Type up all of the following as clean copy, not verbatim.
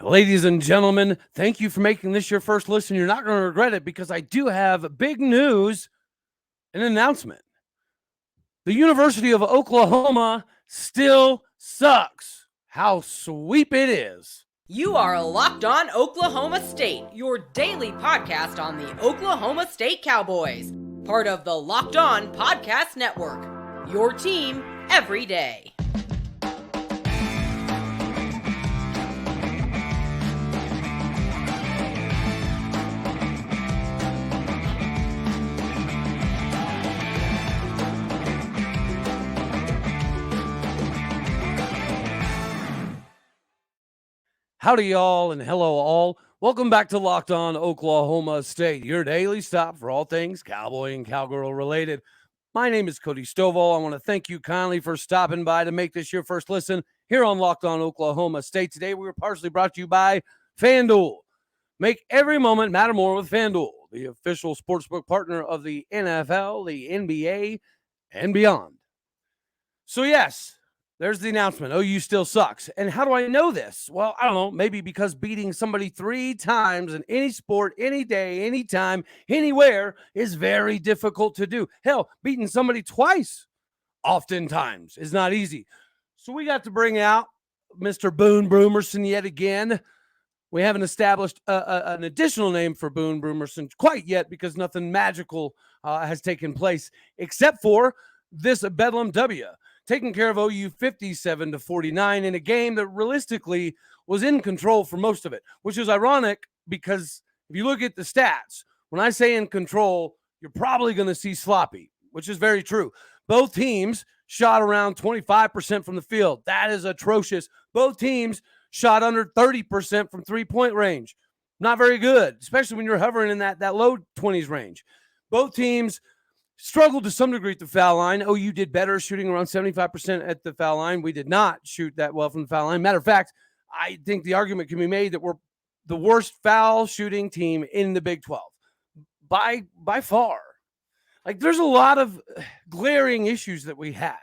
Ladies and gentlemen, thank you for making this your first listen. You're not going to regret it because I do have big news and announcement. The University of Oklahoma still sucks. How sweet it is. You are Locked On Oklahoma State, your daily podcast on the Oklahoma State Cowboys, part of the Locked On Podcast Network. Your team every day. Howdy, y'all, and hello, all. Welcome back to Locked On Oklahoma State, your daily stop for all things Cowboy and Cowgirl related. My name is Cody Stovall. I want to thank you kindly for stopping by to make this your first listen here on Locked On Oklahoma State. Today, we were partially brought to you by FanDuel. Make every moment matter more with FanDuel, the official sportsbook partner of the NFL, the NBA, and beyond. So, yes, there's the announcement. OU still sucks. And how do I know this? Well, I don't know. Maybe because beating somebody 3 times in any sport, any day, anytime, anywhere is very difficult to do. Hell, beating somebody twice oftentimes is not easy. So we got to bring out Mr. Boone Broomerson yet again. We haven't established an additional name for Boone Broomerson quite yet because nothing magical has taken place except for this Bedlam W. Taking care of OU 57-49 in a game that realistically was in control for most of it, which is ironic because if you look at the stats, when I say in control, you're probably going to see sloppy, which is very true. Both teams shot around 25% from the field. That is atrocious. Both teams shot under 30% from three-point range. Not very good, especially when you're hovering in that low 20s range. Both teams struggled to some degree at the foul line. OU did better, shooting around 75% at the foul line. We did not shoot that well from the foul line. Matter of fact, I think the argument can be made that we're the worst foul shooting team in the Big 12 by far. Like, there's a lot of glaring issues that we have.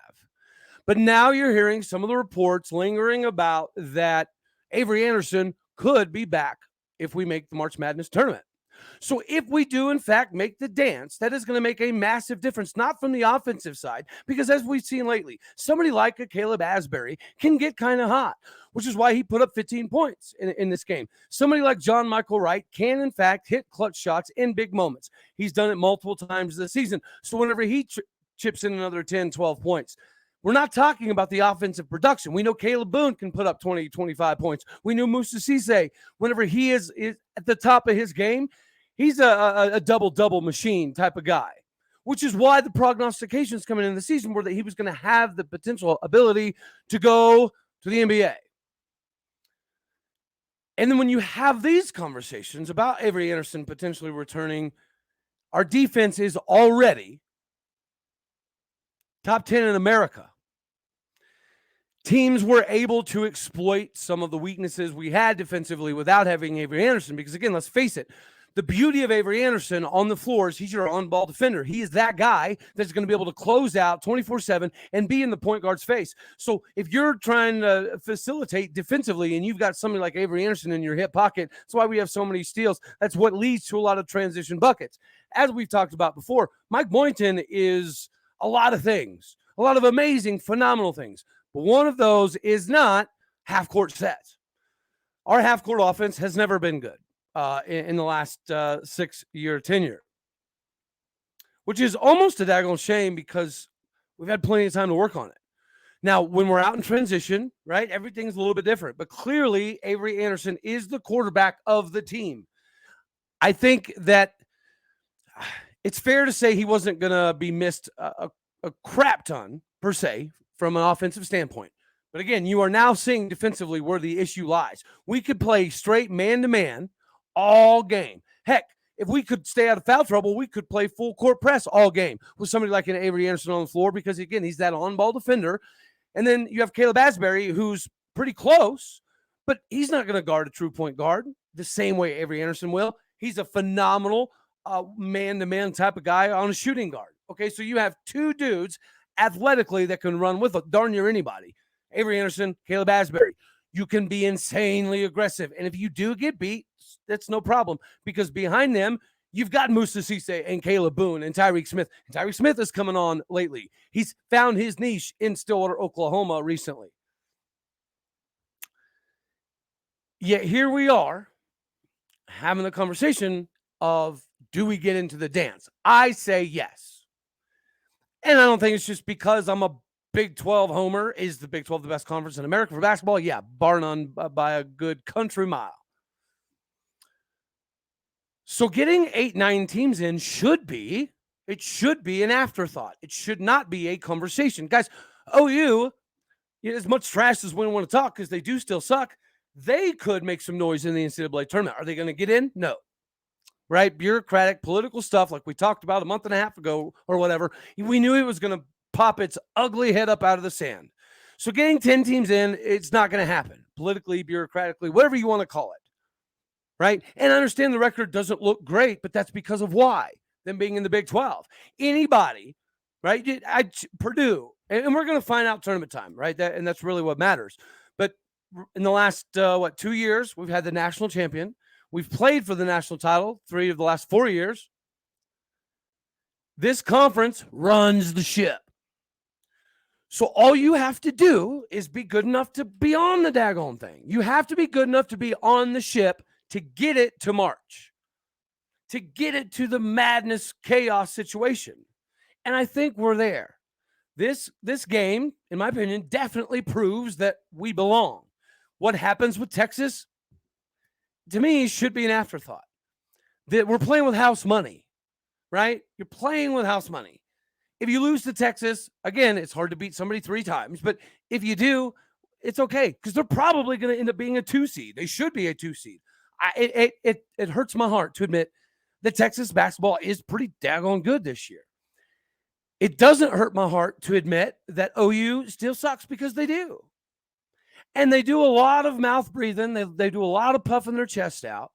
But now you're hearing some of the reports lingering about that Avery Anderson could be back if we make the March Madness tournament. So if we do, in fact, make the dance, that is going to make a massive difference, not from the offensive side, because as we've seen lately, somebody like a Kalib Asbury can get kind of hot, which is why he put up 15 points in this game. Somebody like John Michael Wright can, in fact, hit clutch shots in big moments. He's done it multiple times this season. So whenever he chips in another 10, 12 points, we're not talking about the offensive production. We know Kalib Boone can put up 20, 25 points. We know Musa Cisse, whenever he is at the top of his game, he's a double-double machine type of guy, which is why the prognostications coming in the season were that he was going to have the potential ability to go to the NBA. And then when you have these conversations about Avery Anderson potentially returning, our defense is already top 10 in America. Teams were able to exploit some of the weaknesses we had defensively without having Avery Anderson because, again, let's face it, the beauty of Avery Anderson on the floor is he's your on-ball defender. He is that guy that's going to be able to close out 24/7 and be in the point guard's face. So if you're trying to facilitate defensively and you've got somebody like Avery Anderson in your hip pocket, that's why we have so many steals. That's what leads to a lot of transition buckets. As we've talked about before, Mike Boynton is a lot of things, a lot of amazing, phenomenal things. But one of those is not half-court sets. Our half-court offense has never been good in the last 6-year tenure, which is almost a daggone shame because we've had plenty of time to work on it. Now, when we're out in transition, right, everything's a little bit different. But clearly, Avery Anderson is the quarterback of the team. I think that it's fair to say he wasn't going to be missed a crap ton, per se, from an offensive standpoint. But again, you are now seeing defensively where the issue lies. We could play straight man-to-man all game. Heck, if we could stay out of foul trouble, we could play full court press all game with somebody like an Avery Anderson on the floor because, again, he's that on-ball defender. And then you have Kalib Asbury, who's pretty close, but he's not going to guard a true point guard the same way Avery Anderson will. He's a phenomenal man-to-man type of guy on a shooting guard. Okay, so you have two dudes athletically that can run with darn near anybody. Avery Anderson, Kalib Asbury. You can be insanely aggressive. And if you do get beat, that's no problem, because behind them, you've got Musa Cisse and Kalib Boone and Tyreek Smith. And Tyreek Smith is coming on lately. He's found his niche in Stillwater, Oklahoma recently. Yet here we are having the conversation of, do we get into the dance? I say yes. And I don't think it's just because I'm a Big 12 homer. Is the Big 12 the best conference in America for basketball? Yeah, bar none, by a good country mile. So getting 8-9 teams in should be an afterthought. It should not be a conversation. Guys, OU, as much trash as we want to talk, because they do still suck, they could make some noise in the NCAA tournament. Are they going to get in? No. Right? Bureaucratic, political stuff like we talked about a month and a half ago or whatever. We knew it was going to pop its ugly head up out of the sand. So getting 10 teams in, it's not going to happen. Politically, bureaucratically, whatever you want to call it. Right? And I understand the record doesn't look great, but that's because of why? Them being in the Big 12. Anybody, right? Purdue, and we're going to find out tournament time, right? And that's really what matters. But in the last, 2 years, we've had the national champion. We've played for the national title 3 of the last 4 years. This conference runs the ship. So all you have to do is be good enough to be on the daggone thing. You have to be good enough to be on the ship to get it to March, to get it to the madness, chaos situation. And I think we're there. This game, in my opinion, definitely proves that we belong. What happens with Texas, to me, should be an afterthought. That we're playing with house money, right? You're playing with house money. If you lose to Texas, again, it's hard to beat somebody 3 times. But if you do, it's okay, because they're probably going to end up being a 2 seed. They should be a 2 seed. It hurts my heart to admit that Texas basketball is pretty daggone good this year. It doesn't hurt my heart to admit that OU still sucks, because they do. And they do a lot of mouth breathing. They do a lot of puffing their chest out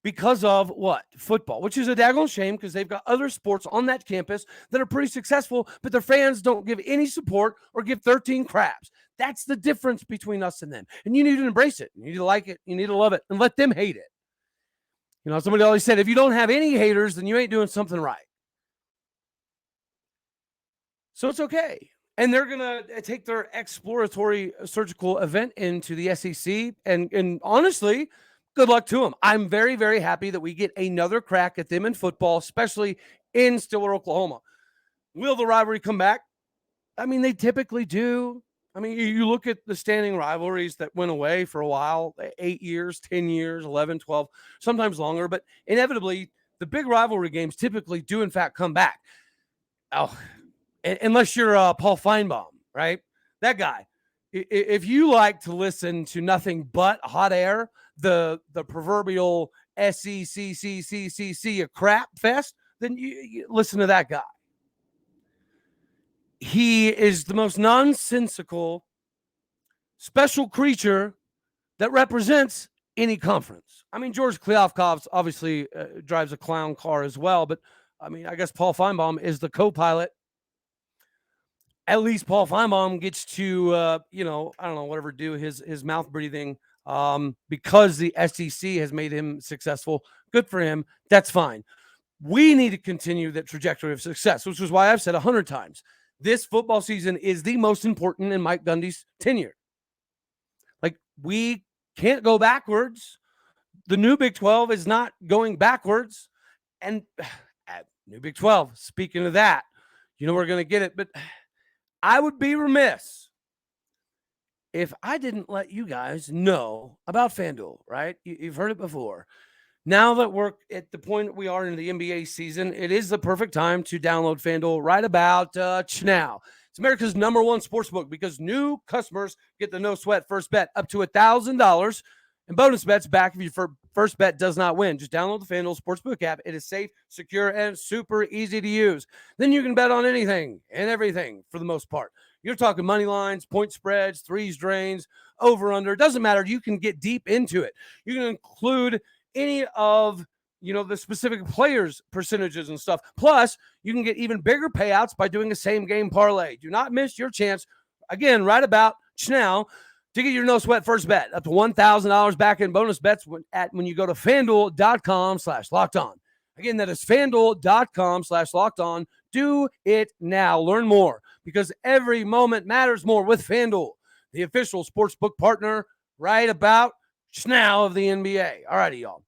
because of what? Football, which is a daggone shame, because they've got other sports on that campus that are pretty successful, but their fans don't give any support or give 13 craps. That's the difference between us and them. And you need to embrace it. You need to like it. You need to love it, and let them hate it. You know, somebody always said, if you don't have any haters, then you ain't doing something right. So it's okay. And they're going to take their exploratory surgical event into the SEC. And honestly, good luck to them. I'm very, very happy that we get another crack at them in football, especially in Stillwater, Oklahoma. Will the rivalry come back? I mean, they typically do. I mean, you look at the standing rivalries that went away for a while, 8 years, 10 years, 11, 12, sometimes longer. But inevitably, the big rivalry games typically do, in fact, come back. Oh, unless you're Paul Feinbaum, right? That guy. If you like to listen to nothing but hot air, the proverbial SECCCCC a crap fest, then you listen to that guy. He is the most nonsensical, special creature that represents any conference. I mean, George Kliavkoff obviously drives a clown car as well, but I mean, I guess Paul Feinbaum is the co-pilot. At least Paul Feinbaum gets to, I don't know, whatever, do his mouth breathing because the SEC has made him successful. Good for him. That's fine. We need to continue that trajectory of success, which is why I've said 100 times, this football season is the most important in Mike Gundy's tenure. Like, we can't go backwards. The new Big 12 is not going backwards. And new Big 12, speaking of that, we're going to get it, but I would be remiss if I didn't let you guys know about FanDuel, right? You've heard it before. Now that we're at the point we are in the NBA season, it is the perfect time to download FanDuel right about now. It's America's #1 sportsbook, because new customers get the no sweat first bet up to $1,000 and bonus bets back if your first bet does not win. Just download the FanDuel Sportsbook app. It is safe, secure, and super easy to use. Then you can bet on anything and everything for the most part. You're talking money lines, point spreads, threes, drains, over, under. It doesn't matter. You can get deep into it. You can include any of the specific players' percentages and stuff. Plus, you can get even bigger payouts by doing a same game parlay. Do not miss your chance, again, right about now, to get your no sweat first bet up to $1,000 back in bonus bets when you go to FanDuel.com/lockedon. Again, that is FanDuel.com/lockedon. Do it now. Learn more because every moment matters more with FanDuel, the official sportsbook partner right about now of the NBA. All righty, y'all.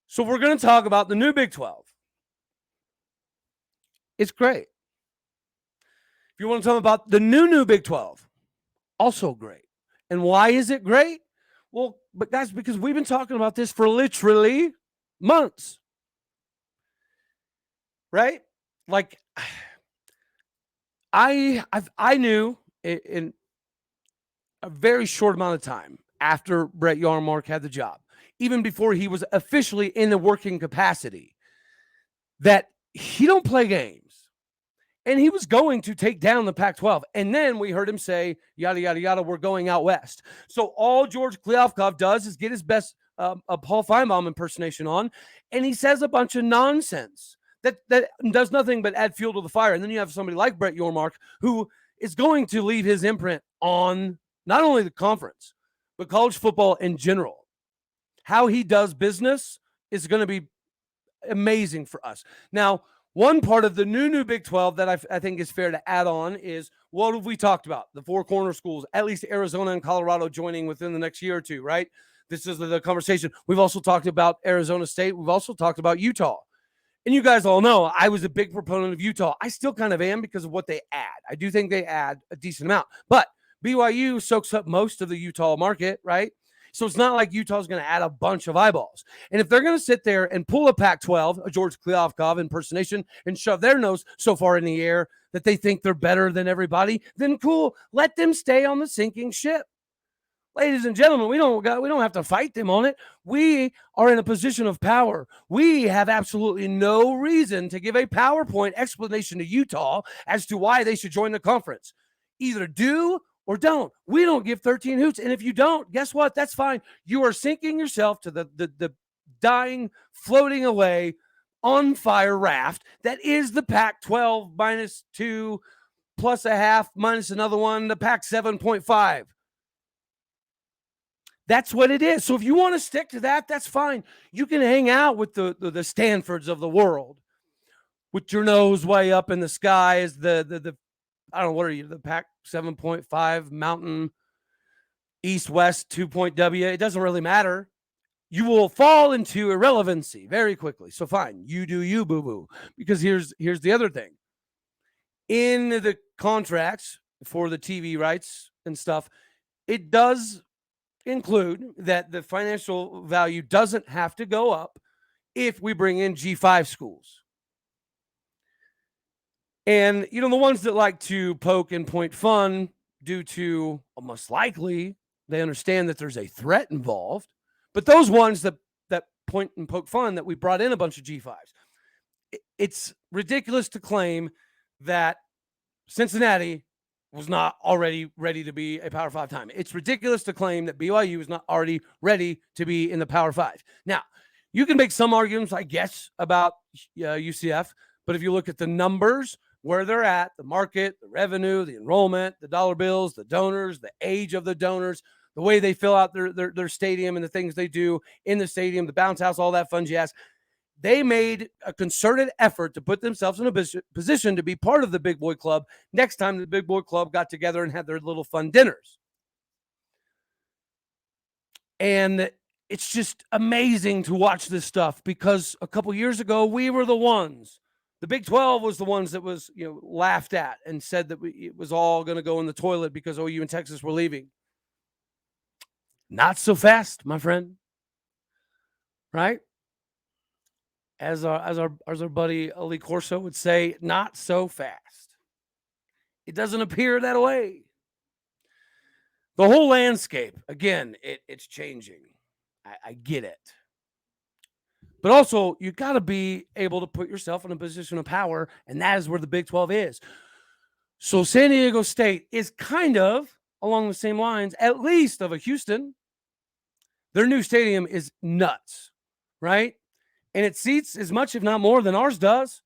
So we're going to talk about the new Big 12. It's great. If you want to talk about the new Big 12, also great. And why is it great? Well, but guys, because we've been talking about this for literally months. Right? Like I knew in a very short amount of time after Brett Yarmark had the job, even before he was officially in the working capacity, that he don't play games. And he was going to take down the Pac-12. And then we heard him say, yada, yada, yada, we're going out west. So all George Kliavkoff does is get his best Paul Feinbaum impersonation on, and he says a bunch of nonsense that does nothing but add fuel to the fire. And then you have somebody like Brett Yormark who is going to leave his imprint on not only the conference, but college football in general. How he does business is going to be amazing for us. Now, one part of the new Big 12 that I think is fair to add on is what have we talked about? The four corner schools, at least Arizona and Colorado joining within the next year or two, right? This is the conversation. We've also talked about Arizona State. We've also talked about Utah. And you guys all know I was a big proponent of Utah. I still kind of am because of what they add. I do think they add a decent amount. But BYU soaks up most of the Utah market, right? So it's not like Utah's going to add a bunch of eyeballs. And if they're going to sit there and pull a Pac-12, a George Kliavkoff impersonation, and shove their nose so far in the air that they think they're better than everybody, then cool. Let them stay on the sinking ship. Ladies and gentlemen, we don't have to fight them on it. We are in a position of power. We have absolutely no reason to give a PowerPoint explanation to Utah as to why they should join the conference. Either do or don't. We don't give 13 hoots. And if you don't, guess what? That's fine. You are sinking yourself to the dying, floating away, on fire raft that is the Pac-12 -2 plus a half minus another one, the Pac-7.5. That's what it is. So if you want to stick to that, that's fine. You can hang out with the Stanfords of the world with your nose way up in the sky as the I don't know, what are you, the Pac 7.5 Mountain East-West 2-point-W. It doesn't really matter. You will fall into irrelevancy very quickly. So fine, you do you, boo-boo. Because here's the other thing. In the contracts for the TV rights and stuff, it does include that the financial value doesn't have to go up if we bring in G5 schools. And, you know, the ones that like to poke and point fun due to, most likely, they understand that there's a threat involved. But those ones that point and poke fun that we brought in a bunch of G5s, it's ridiculous to claim that Cincinnati was not already ready to be a Power 5 time. It's ridiculous to claim that BYU is not already ready to be in the Power 5. Now, you can make some arguments, I guess, about UCF, but if you look at the numbers, where they're at, the market, the revenue, the enrollment, the dollar bills, the donors, the age of the donors, the way they fill out their stadium and the things they do in the stadium, the bounce house, all that fun jazz, they made a concerted effort to put themselves in a position to be part of the Big Boy Club next time the Big Boy Club got together and had their little fun dinners. And it's just amazing to watch this stuff because a couple years ago, we were the ones. The Big 12 was the ones that was, laughed at and said that it was all going to go in the toilet because OU and Texas were leaving. Not so fast, my friend. Right? As our buddy Ali Corso would say, not so fast. It doesn't appear that way. The whole landscape, again, it's changing. I get it. But also, you got to be able to put yourself in a position of power, and that is where the Big 12 is. So San Diego State is kind of along the same lines, at least of a Houston. Their new stadium is nuts, right? And it seats as much, if not more, than ours does.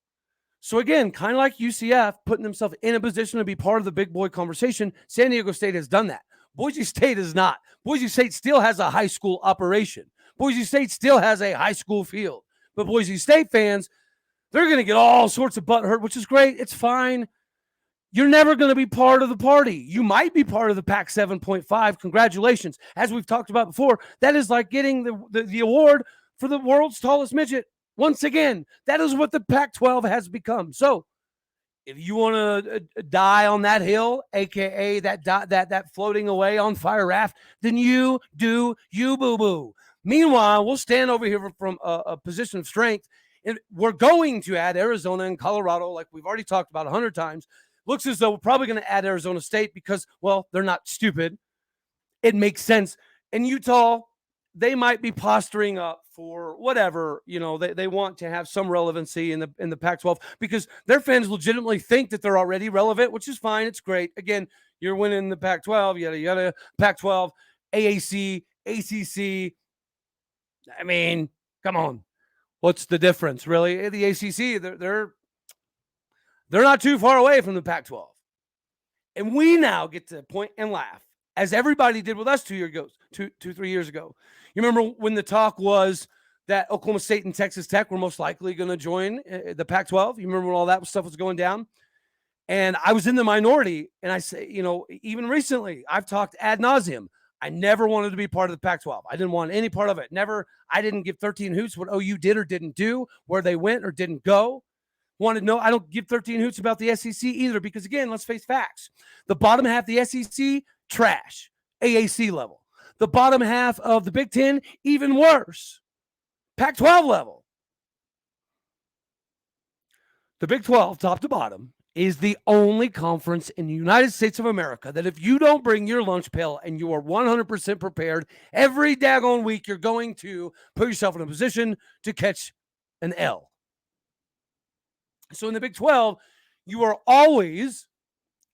So again, kind of like UCF, putting themselves in a position to be part of the big boy conversation, San Diego State has done that. Boise State is not. Boise State still has a high school operation. Boise State still has a high school field. But Boise State fans, they're going to get all sorts of butt hurt, which is great. It's fine. You're never going to be part of the party. You might be part of the Pac 7.5. Congratulations. As we've talked about before, that is like getting the award for the world's tallest midget. Once again, that is what the Pac-12 has become. So if you want to die on that hill, aka that floating away on fire raft, then you do you, boo-boo. Meanwhile, we'll stand over here from a position of strength, and we're going to add Arizona and Colorado, like we've already talked about 100 times. Looks as though we're probably going to add Arizona State because, well, they're not stupid. It makes sense. And Utah, they might be posturing up for whatever, they want to have some relevancy in the Pac-12 because their fans legitimately think that they're already relevant, which is fine. It's great. Again, you're winning the Pac-12, yada, yada, Pac-12, AAC, ACC. I mean, come on. What's the difference, really? The ACC, they're not too far away from the Pac-12. And we now get to point and laugh, as everybody did with us 3 years ago. You remember when the talk was that Oklahoma State and Texas Tech were most likely going to join the Pac-12? You remember when all that stuff was going down? And I was in the minority, and I say, even recently, I've talked ad nauseum. I never wanted to be part of the Pac-12. I didn't want any part of it. Never. I didn't give 13 hoots what OU did or didn't do, where they went or didn't go. Wanted to know. I don't give 13 hoots about the SEC either because, again, let's face facts. The bottom half of the SEC, trash, AAC level. The bottom half of the Big Ten, even worse, Pac-12 level. The Big 12, top to bottom, is the only conference in the United States of America that if you don't bring your lunch pail and you are 100% prepared, every daggone week you're going to put yourself in a position to catch an L. So in the Big 12, you are always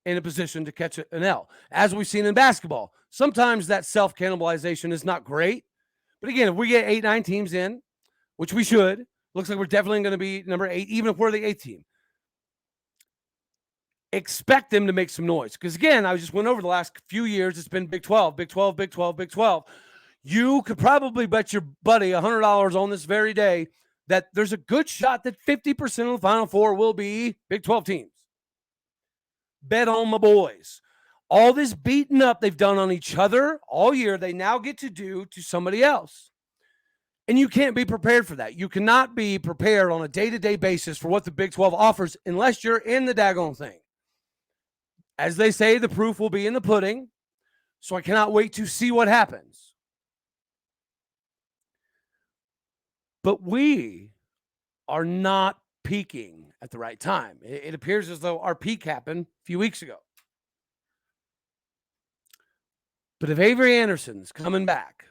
in a position to catch an L. As we've seen in basketball, sometimes that self-cannibalization is not great. But again, if we get 8-9 teams in, which we should, looks like we're definitely going to be number 8, even if we're the 8th team. Expect them to make some noise. Because again, I just went over the last few years, it's been Big 12, Big 12, Big 12, Big 12. You could probably bet your buddy $100 on this very day that there's a good shot that 50% of the Final Four will be Big 12 teams. Bet on my boys. All this beating up they've done on each other all year, they now get to do to somebody else. And you can't be prepared for that. You cannot be prepared on a day-to-day basis for what the Big 12 offers unless you're in the daggone thing. As they say, the proof will be in the pudding. So I cannot wait to see what happens. But we are not peaking at the right time. It appears as though our peak happened a few weeks ago. But if Avery Anderson's coming back,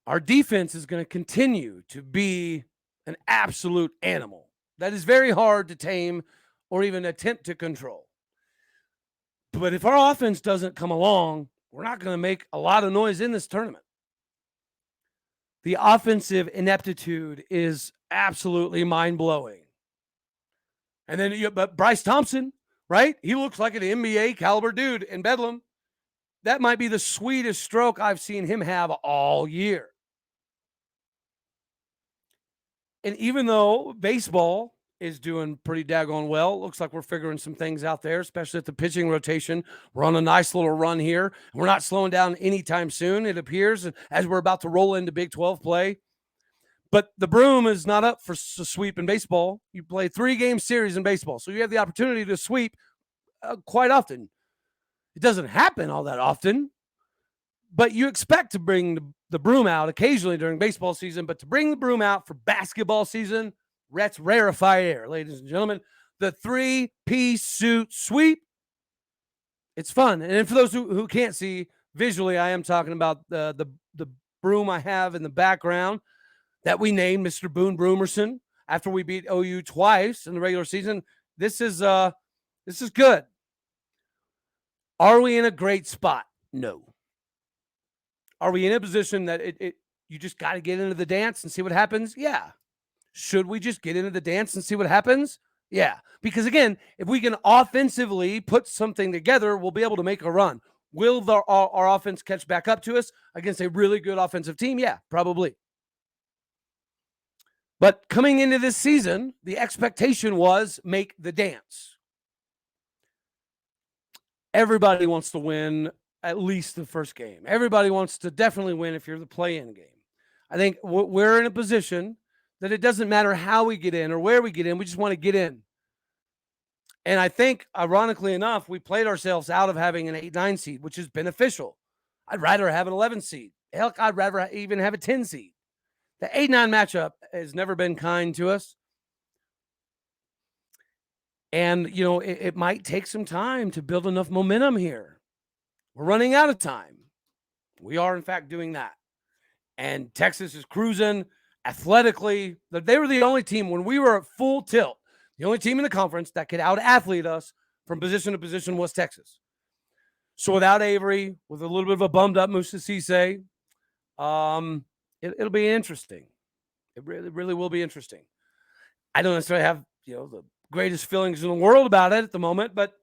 our defense is going to continue to be an absolute animal that is very hard to tame or even attempt to control. But if our offense doesn't come along, we're not going to make a lot of noise in this tournament. The offensive ineptitude is absolutely mind-blowing. And then, but Bryce Thompson, right? He looks like an NBA caliber dude in Bedlam. That might be the sweetest stroke I've seen him have all year. And even though baseball is doing pretty daggone well, looks like we're figuring some things out there, especially at the pitching rotation. We're on a nice little run here. We're not slowing down anytime soon, it appears, as we're about to roll into Big 12 play. But the broom is not up for a sweep in baseball. You play 3-game series in baseball, so you have the opportunity to sweep quite often. It doesn't happen all that often, but you expect to bring the broom out occasionally during baseball season. But to bring the broom out for basketball season, that's rarefied air, ladies and gentlemen. The 3-piece suit sweep. It's fun. And for those who can't see visually, I am talking about the broom I have in the background that we named Mr. Boone Broomerson after we beat OU twice in the regular season. This is good. Are we in a great spot? No. Are we in a position that you just got to get into the dance and see what happens? Yeah. Should we just get into the dance and see what happens? Yeah. Because again, if we can offensively put something together, we'll be able to make a run. Will our offense catch back up to us against a really good offensive team? Yeah, probably. But coming into this season, the expectation was make the dance. Everybody wants to win at least the first game. Everybody wants to definitely win if you're the play-in game. I think we're in a position that it doesn't matter how we get in or where we get in. We just want to get in. And I think, ironically enough, we played ourselves out of having an 8-9 seed, which is beneficial. I'd rather have an 11 seed. Heck, I'd rather even have a 10 seed. The 8-9 matchup has never been kind to us. And, it might take some time to build enough momentum here. We're running out of time. We are, in fact, doing that. And Texas is cruising athletically. They were the only team when we were at full tilt. The only team in the conference that could out-athlete us from position to position was Texas. So without Avery, with a little bit of a bummed-up Musa Cisse, it'll be interesting. It really will be interesting. I don't necessarily have the greatest feelings in the world about it at the moment, but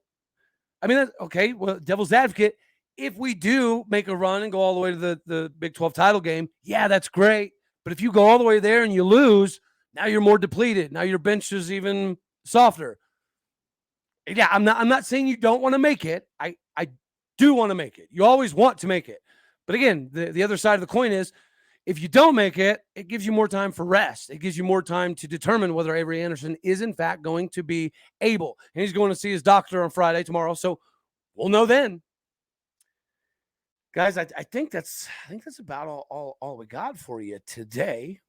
I mean, okay, well, devil's advocate, if we do make a run and go all the way to the Big 12 title game, yeah, that's great. But if you go all the way there and you lose, now you're more depleted. Now your bench is even softer. Yeah, I'm not saying you don't want to make it. I do want to make it. You always want to make it. But again, the other side of the coin is if you don't make it, it gives you more time for rest. It gives you more time to determine whether Avery Anderson is in fact going to be able. And he's going to see his doctor on Friday, tomorrow. So we'll know then. Guys, I think that's about all we got for you today.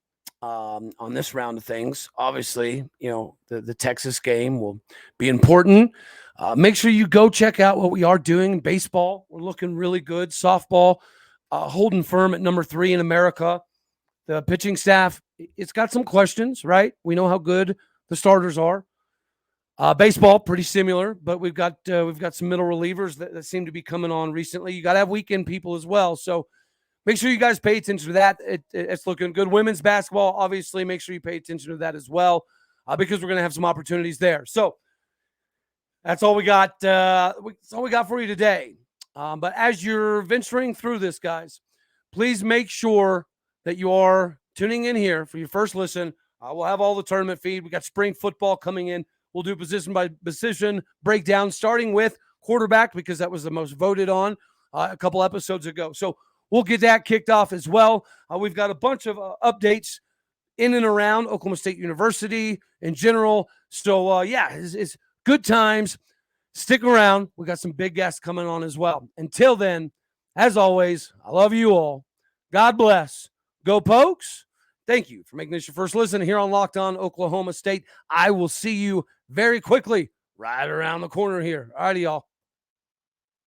On this round of things. Obviously, the Texas game will be important. Make sure you go check out what we are doing in baseball. We're looking really good. Softball, holding firm at number 3 in America. The pitching staff, it's got some questions, right? We know how good the starters are. Baseball, pretty similar, but we've got some middle relievers that seem to be coming on recently. You got to have weekend people as well. So make sure you guys pay attention to that. It's looking good. Women's basketball, obviously, make sure you pay attention to that as well, because we're going to have some opportunities there. So that's all we got. That's all we got for you today. But as you're venturing through this, guys, please make sure that you are tuning in here for your first listen. We'll have all the tournament feed. We got spring football coming in. We'll do position by position breakdown, starting with quarterback, because that was the most voted on a couple episodes ago. So we'll get that kicked off as well. We've got a bunch of updates in and around Oklahoma State University in general. So, it's good times. Stick around. We got some big guests coming on as well. Until then, as always, I love you all. God bless. Go Pokes. Thank you for making this your first listen here on Locked On Oklahoma State. I will see you very quickly right around the corner here. All righty, y'all.